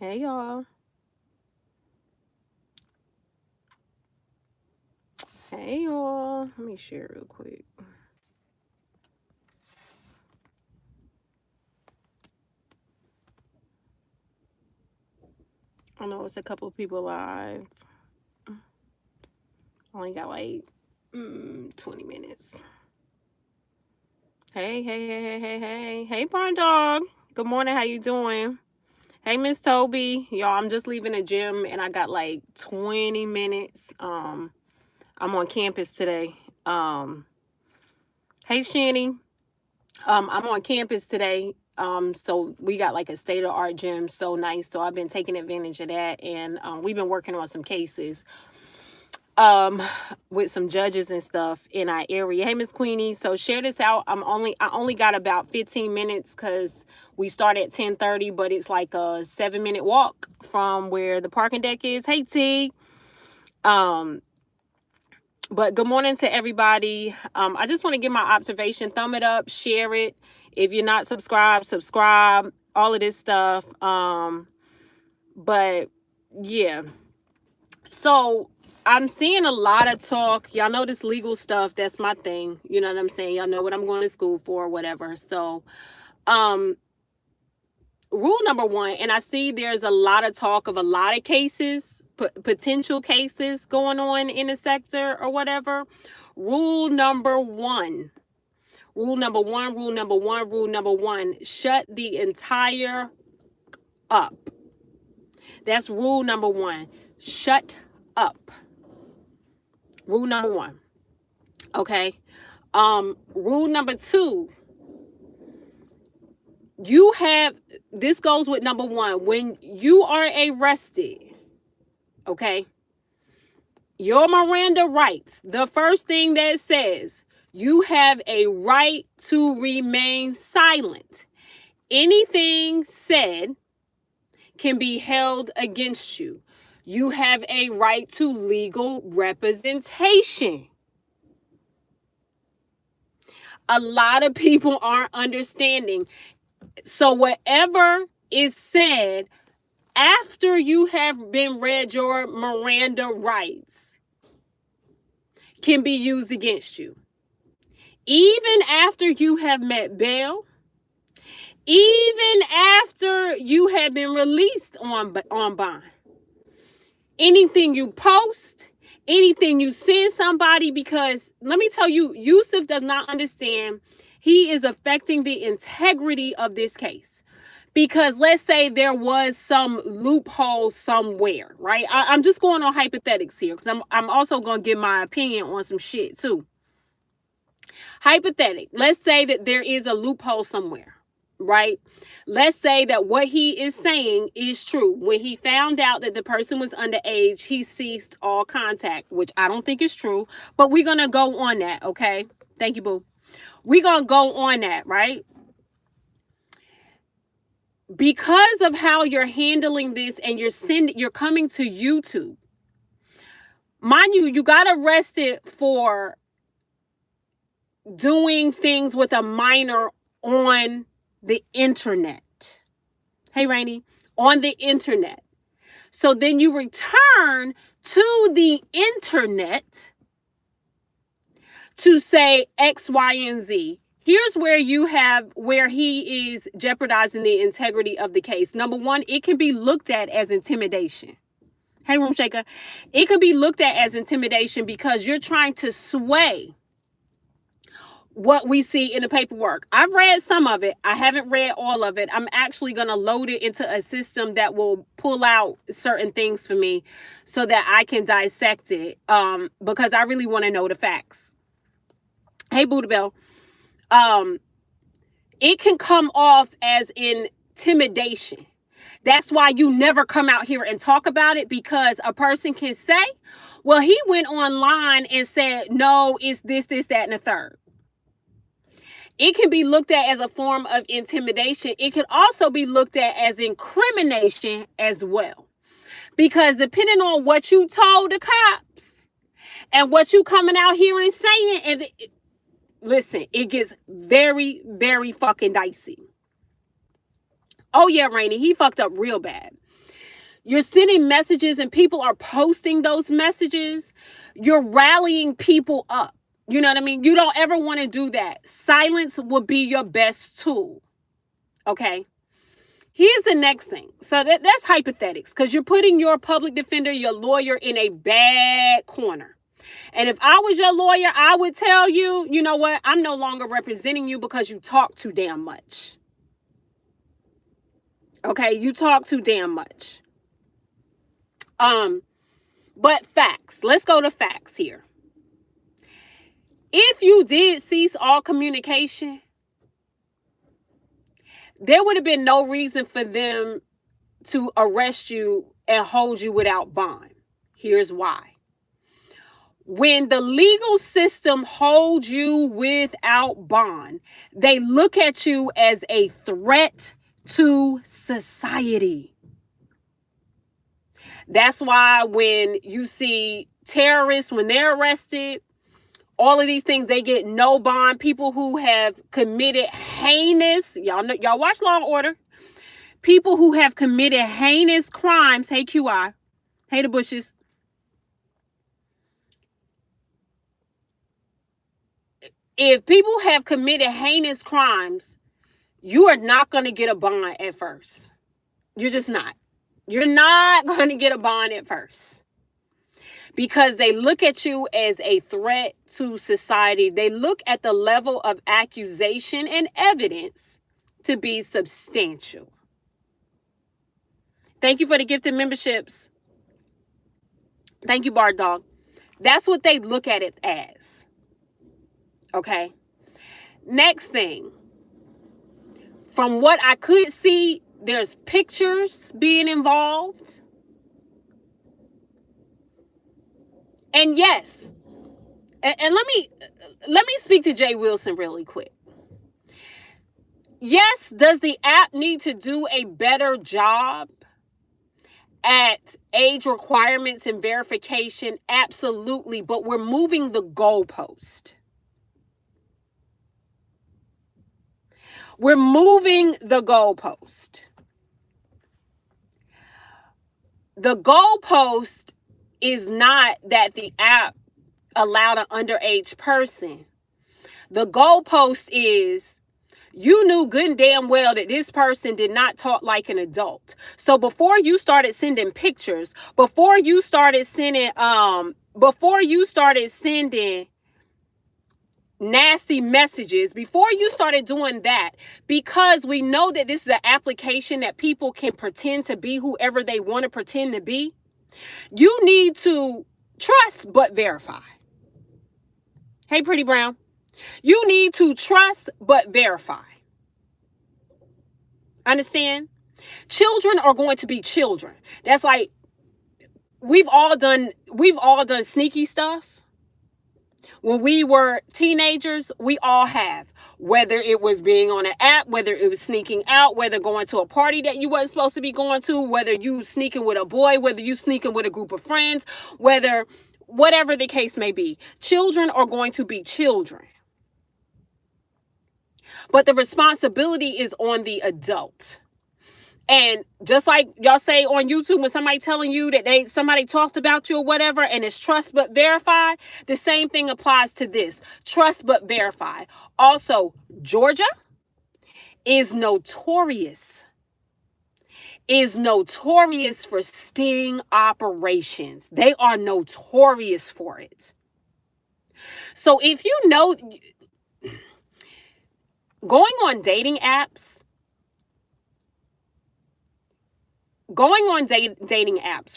Hey y'all. Hey y'all. Let me share real quick. I know it's a couple of people live. Only got like 20 minutes. Hey. Hey, Barn Dog. Good morning. How you doing? Hey, Miss Toby. Y'all, I'm just leaving the gym and I got like 20 minutes. I'm on campus today. Hey, Shanny. I'm on campus today. So we got like a state-of-the-art gym, so nice. So I've been taking advantage of that, and we've been working on some cases with some judges and stuff in our area. Hey, Miss Queenie. So share this out. I only got about 15 minutes because we start at 10:30, but it's like a 7-minute walk from where the parking deck is. Hey, T. But good morning to everybody. I just want to give my observation. Thumb it up, share it. If you're not subscribed, subscribe. All of this stuff. But yeah. So I'm seeing a lot of talk. Y'all know this legal stuff. That's my thing. You know what I'm saying? Y'all know what I'm going to school for, whatever. So, rule number one, and I see there's a lot of talk of a lot of cases, potential cases going on in the sector or whatever. Rule number one, shut the entire up. That's rule number one. Shut up. Rule number one. Okay. Rule number two, this goes with number one. When you are arrested, okay, your Miranda rights, the first thing that says, you have a right to remain silent. Anything said can be held against you. You have a right to legal representation. A lot of people aren't understanding. So whatever is said after you have been read your Miranda rights can be used against you. Even after you have met bail, even after you have been released on bond. Anything you post, anything you send somebody, because let me tell you, Yusuf does not understand. He is affecting the integrity of this case. Because let's say there was some loophole somewhere, right? I'm just going on hypothetics here because I'm also going to give my opinion on some shit too. Hypothetic. Let's say that there is a loophole somewhere, right? Let's say that what he is saying is true. When he found out that the person was underage, he ceased all contact, which I don't think is true, but we're going to go on that, okay? Thank you, boo. We're going to go on that, right? Because of how you're handling this and you're coming to YouTube. Mind you got arrested for doing things with a minor on the internet. Hey, Rainey, on the internet. So then you return to the internet to say X, Y, and Z. Here's where he is jeopardizing the integrity of the case. Number one, it can be looked at as intimidation. Hey, Room Shaker. It could be looked at as intimidation because you're trying to sway what we see in the paperwork. I've read some of it. I haven't read all of it. I'm actually going to load it into a system that will pull out certain things for me so that I can dissect it because I really want to know the facts. Hey, Buddha Bell. It can come off as intimidation. That's why you never come out here and talk about it, because a person can say, well, he went online and said, no, it's this, that, and the third. It can be looked at as a form of intimidation. It can also be looked at as incrimination as well. Because depending on what you told the cops and what you coming out here and saying, and listen, it gets very, very fucking dicey. Oh yeah, Rainey, he fucked up real bad. You're sending messages and people are posting those messages. You're rallying people up. You know what I mean? You don't ever want to do that. Silence will be your best tool. Okay? Here's the next thing. So that's hypothetics, because you're putting your public defender, your lawyer, in a bad corner. And if I was your lawyer, I would tell you, you know what? I'm no longer representing you because you talk too damn much. Okay? You talk too damn much. But facts. Let's go to facts here. If you did cease all communication, there would have been no reason for them to arrest you and hold you without bond. Here's why. When the legal system holds you without bond, they look at you as a threat to society. That's why when you see terrorists, when they're arrested, all of these things, they get no bond. People who have committed heinous, y'all watch Law and Order. People who have committed heinous crimes, hey QI, hey the Bushes. If people have committed heinous crimes, you are not going to get a bond at first. You're just not. You're not going to get a bond at first. Because they look at you as a threat to society. They look at the level of accusation and evidence to be substantial. Thank you for the gifted memberships. Thank you, Bard Dog. That's what they look at it as. Okay. Next thing. From what I could see, there's pictures being involved. And yes, and let me speak to Jay Wilson really quick. Yes, does the app need to do a better job at age requirements and verification? Absolutely, but we're moving the goalpost. We're moving the goalpost. The goalpost is not that the app allowed an underage person. The goalpost is you knew good and damn well that this person did not talk like an adult. So before you started sending pictures, before you started sending nasty messages, before you started doing that, because we know that this is an application that people can pretend to be whoever they want to pretend to be, you need to trust but verify. Hey, Pretty Brown. You need to trust but verify. Understand? Children are going to be children. That's like we've all done sneaky stuff. When we were teenagers, we all have. Whether it was being on an app, whether it was sneaking out, whether going to a party that you wasn't supposed to be going to, whether you sneaking with a boy, whether you sneaking with a group of friends, whatever the case may be. Children are going to be children. But the responsibility is on the adult. And just like y'all say on YouTube, when somebody telling you that somebody talked about you or whatever, and it's trust but verify, the same thing applies to this. Trust but verify. Also, Georgia is notorious for sting operations. They are notorious for it. So if you know, going on dating apps,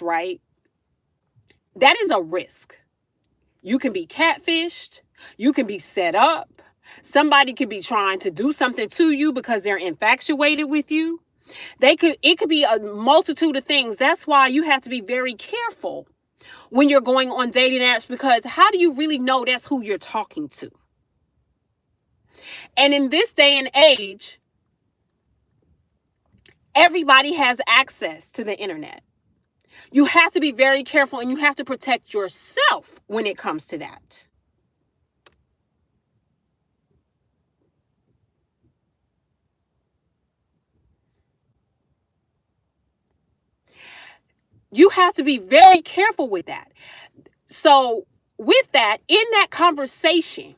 right? That is a risk. You can be catfished. You can be set up. Somebody could be trying to do something to you because they're infatuated with you. It could be a multitude of things. That's why you have to be very careful when you're going on dating apps, because how do you really know that's who you're talking to? And in this day and age, everybody has access to the internet. You have to be very careful, and you have to protect yourself when it comes to that. You have to be very careful with that. So with that, in that conversation,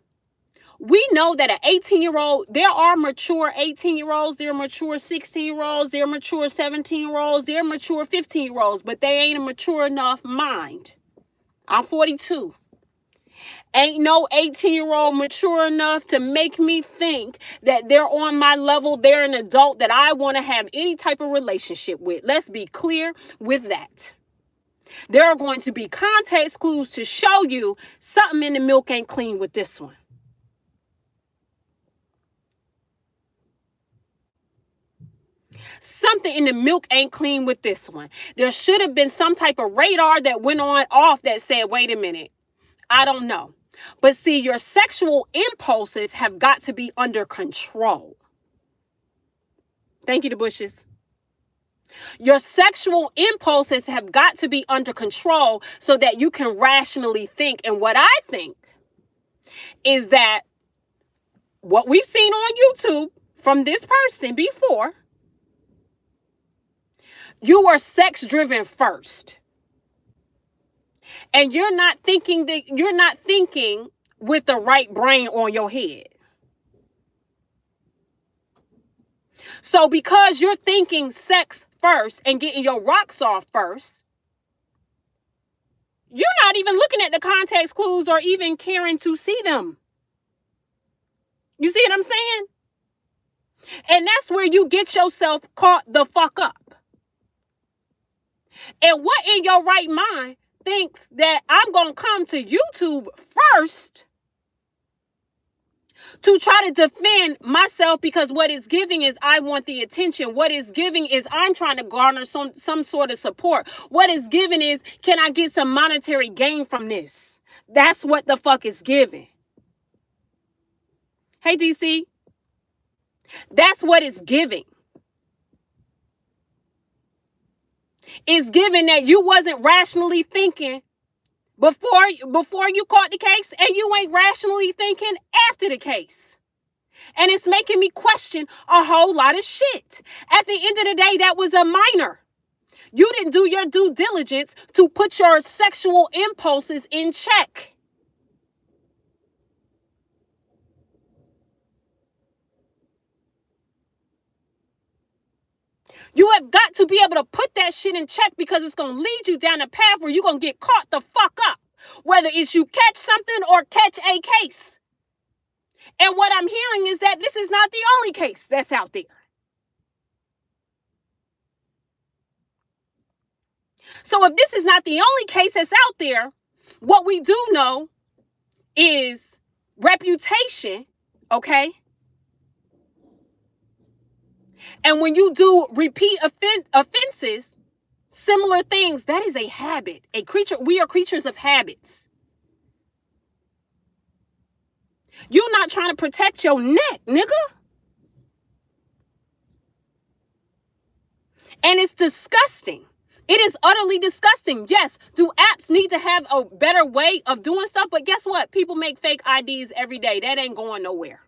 we know that an 18-year-old, there are mature 18-year-olds, there are mature 16-year-olds, there are mature 17-year-olds, there are mature 15-year-olds, but they ain't a mature enough mind. I'm 42. Ain't no 18-year-old mature enough to make me think that they're on my level, they're an adult that I want to have any type of relationship with. Let's be clear with that. There are going to be context clues to show you something in the milk ain't clean with this one. Something in the milk ain't clean with this one. There should have been some type of radar that went off that said, wait a minute, I don't know. But see, your sexual impulses have got to be under control. Thank you, the bushes. Your sexual impulses have got to be under control so that you can rationally think. And what I think is that what we've seen on YouTube from this person before, you are sex driven first. And you're not thinking with the right brain on your head. So because you're thinking sex first and getting your rocks off first, you're not even looking at the context clues or even caring to see them. You see what I'm saying? And that's where you get yourself caught the fuck up. And what in your right mind thinks that I'm going to come to YouTube first to try to defend myself, because what it's giving is I want the attention. What it's giving is I'm trying to garner some sort of support. What it's giving is, can I get some monetary gain from this? That's what the fuck is giving. Hey, DC. That's what it's giving. It's giving that you wasn't rationally thinking before you caught the case, and you ain't rationally thinking after the case. And it's making me question a whole lot of shit. At the end of the day, that was a minor. You didn't do your due diligence to put your sexual impulses in check. You have got to be able to put that shit in check, because it's going to lead you down a path where you're going to get caught the fuck up. Whether it's you catch something or catch a case. And what I'm hearing is that this is not the only case that's out there. So if this is not the only case that's out there, what we do know is reputation, okay? And when you do repeat offenses, similar things, that is a habit. We are creatures of habits. You're not trying to protect your neck, nigga. And it's disgusting. It is utterly disgusting. Yes, do apps need to have a better way of doing stuff? But guess what? People make fake IDs every day. That ain't going nowhere.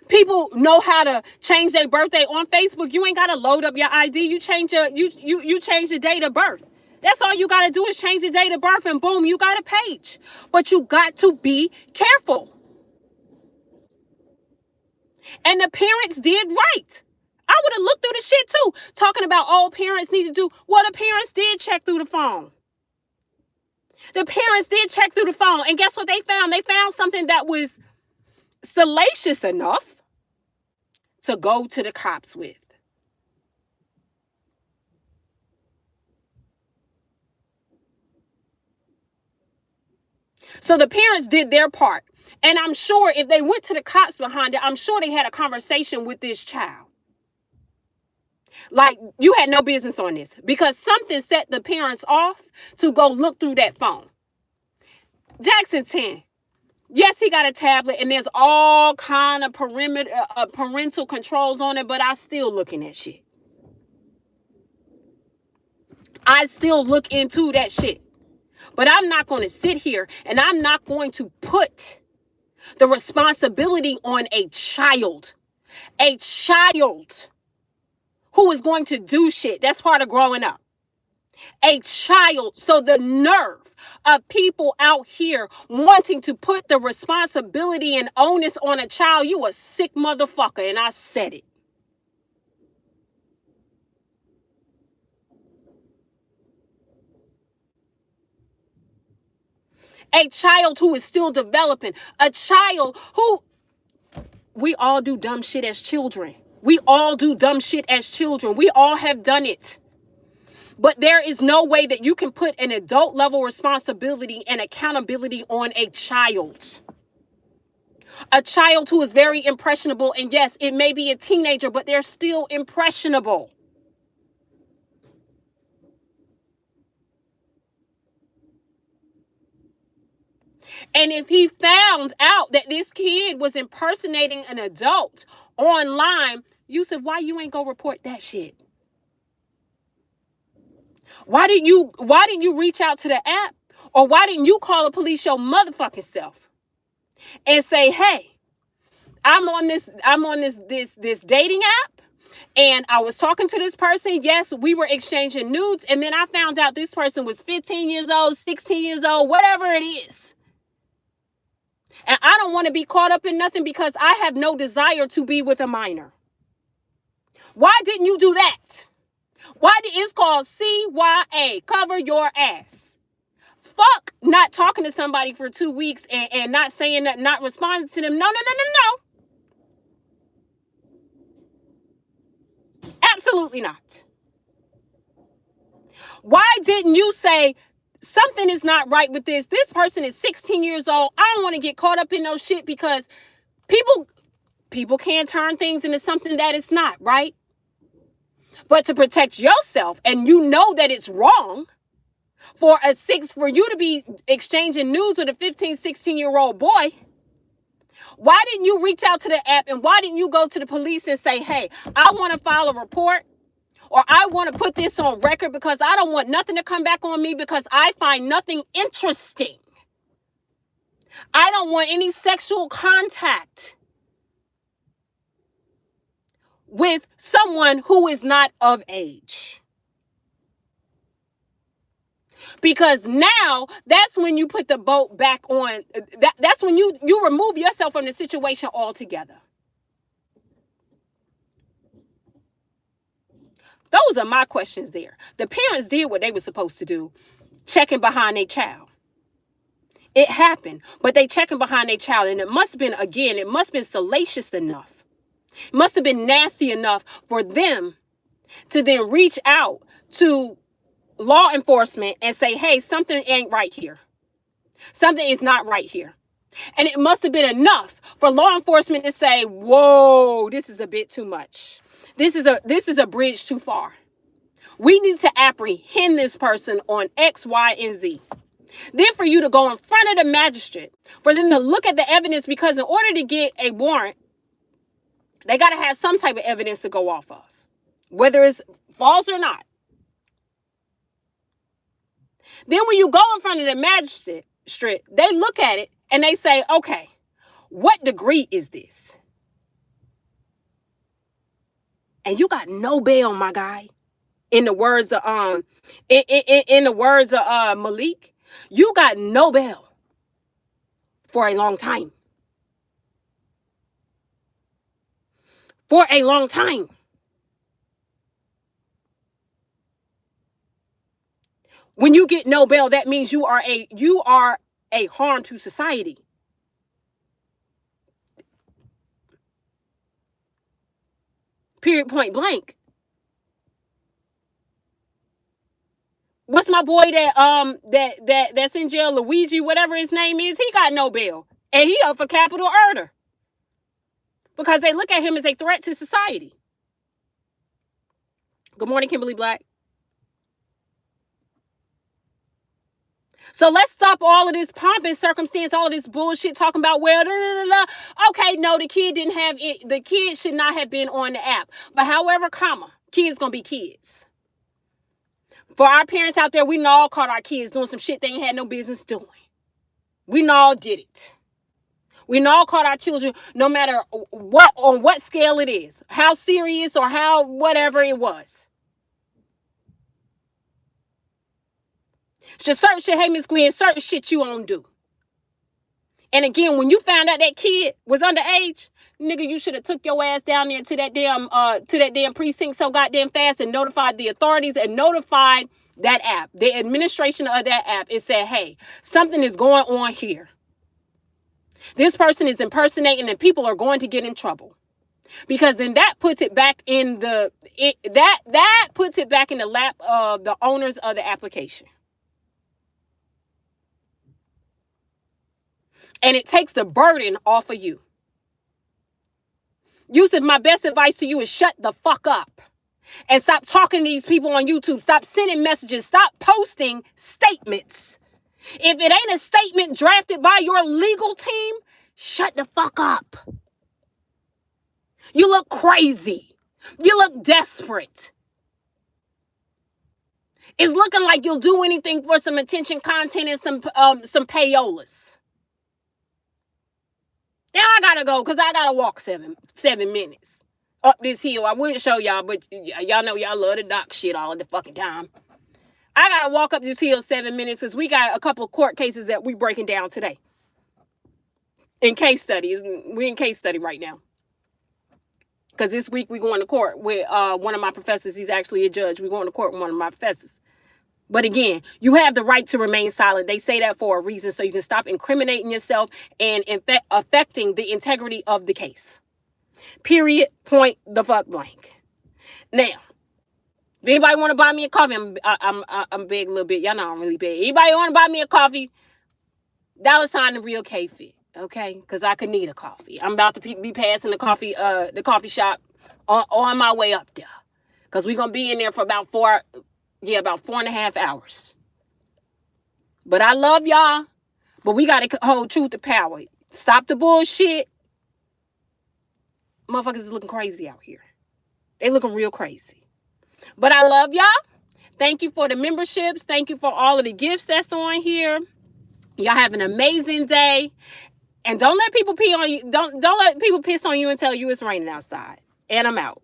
People know how to change their birthday on Facebook. You ain't got to load up your ID. You change the date of birth. That's all you got to do is change the date of birth, and boom, you got a page. But you got to be careful. And the parents did right. I would have looked through the shit too. Talking about all parents need to do. Well, the parents did check through the phone. The parents did check through the phone. And guess what they found? They found something that was salacious enough to go to the cops with. So the parents did their part. And I'm sure if they went to the cops behind it, I'm sure they had a conversation with this child. Like, you had no business on this, because something set the parents off to go look through that phone. Jackson 10. Yes, he got a tablet and there's all kind of parental controls on it, but I still looking at shit. I still look into that shit. But I'm not going to sit here and I'm not going to put the responsibility on a child who is going to do shit. That's part of growing up. A child. So the nerve of people out here wanting to put the responsibility and onus on a child, you a sick motherfucker, and I said it. A child who is still developing. A child who, we all do dumb shit as children. We all do dumb shit as children. We all have done it. But there is no way that you can put an adult level responsibility and accountability on a child. A child who is very impressionable. And yes, it may be a teenager, but they're still impressionable. And if he found out that this kid was impersonating an adult online, you said, why you ain't go report that shit? Why didn't you reach out to the app? Or why didn't you call the police your motherfucking self and say, hey, I'm on this dating app, and I was talking to this person. Yes, we were exchanging nudes, and then I found out this person was 15 years old, 16 years old, whatever it is. And I don't want to be caught up in nothing because I have no desire to be with a minor. Why didn't you do that? Why did it's called CYA, cover your ass? Fuck not talking to somebody for 2 weeks and not saying that, not responding to them. No. Absolutely not. Why didn't you say something is not right with this? This person is 16 years old. I don't want to get caught up in no shit because people can turn things into something that it's not, right? But to protect yourself, and you know that it's wrong for you to be exchanging news with a 15, 16-year-old boy. Why didn't you reach out to the app, and why didn't you go to the police and say, hey, I want to file a report, or I want to put this on record because I don't want nothing to come back on me because I find nothing interesting. I don't want any sexual contact with someone who is not of age. Because now that's when you put the boat back on. That's when you remove yourself from the situation altogether. Those are my questions there. The parents did what they were supposed to do, checking behind their child. It happened, but they checking behind their child, and it must have been salacious enough. It must have been nasty enough for them to then reach out to law enforcement and say, hey, something ain't right here. Something is not right here. And it must have been enough for law enforcement to say, whoa, this is a bit too much. This is a bridge too far. We need to apprehend this person on X, Y, and Z. Then for you to go in front of the magistrate, for them to look at the evidence, because in order to get a warrant, they got to have some type of evidence to go off of, whether it's false or not. Then when you go in front of the magistrate, they look at it and they say, okay, what degree is this? And you got no bail, my guy. In the words of Malik, you got no bail for a long time. For a long time. When you get no bail, that means you are a harm to society. Period, point blank. What's my boy that's in jail, Luigi, whatever his name is? He got no bail, and he up for capital murder because they look at him as a threat to society. Good morning, Kimberly Black. So let's stop all of this pomp and circumstance, all of this bullshit talking about, well, okay, no, the kid didn't have it. The kid should not have been on the app. But however, kids gonna be kids. For our parents out there, we all caught our kids doing some shit they ain't had no business doing. We all did it. We all caught our children, no matter what scale it is, how serious or how whatever it was. Just certain shit, hey Miss Gwen, certain shit you don't do. And again, when you found out that kid was underage, nigga, you should have took your ass down there to that damn precinct so goddamn fast and notified the authorities and notified that app, the administration of that app. It said, hey, something is going on here. This person is impersonating and people are going to get in trouble. Because then that puts it back in that puts it back in the lap of the owners of the application. And it takes the burden off of you. Yusuf, my best advice to you is shut the fuck up. And stop talking to these people on YouTube. Stop sending messages. Stop posting statements. If it ain't a statement drafted by your legal team, shut the fuck up. You look crazy. You look desperate. It's looking like you'll do anything for some attention, content, and some payolas. Now I gotta go because I gotta walk 7 minutes up this hill. I wouldn't show y'all, but y'all know y'all love the doc shit all the fucking time. I gotta walk up this hill 7 minutes because we got a couple court cases that we breaking down today. In case studies, we in case study right now. Because this week we going to court with one of my professors. He's actually a judge. We're going to court with one of my professors. But again, you have the right to remain silent. They say that for a reason, so you can stop incriminating yourself and affecting the integrity of the case. Period. Point the fuck blank. Now, if anybody want to buy me a coffee, I'm big a little bit. Y'all know I'm really big. Anybody want to buy me a coffee? $the real K Fit. Okay, because I could need a coffee. I'm about to be passing the coffee shop on my way up there, because we're gonna be in there for about 4.5 hours. But I love y'all. But we gotta hold truth to power. Stop the bullshit. Motherfuckers is looking crazy out here. They looking real crazy. But I love y'all. Thank you for the memberships. Thank you for all of the gifts that's on here. Y'all have an amazing day. And don't let people pee on you. Don't let people piss on you and tell you it's raining outside. And I'm out.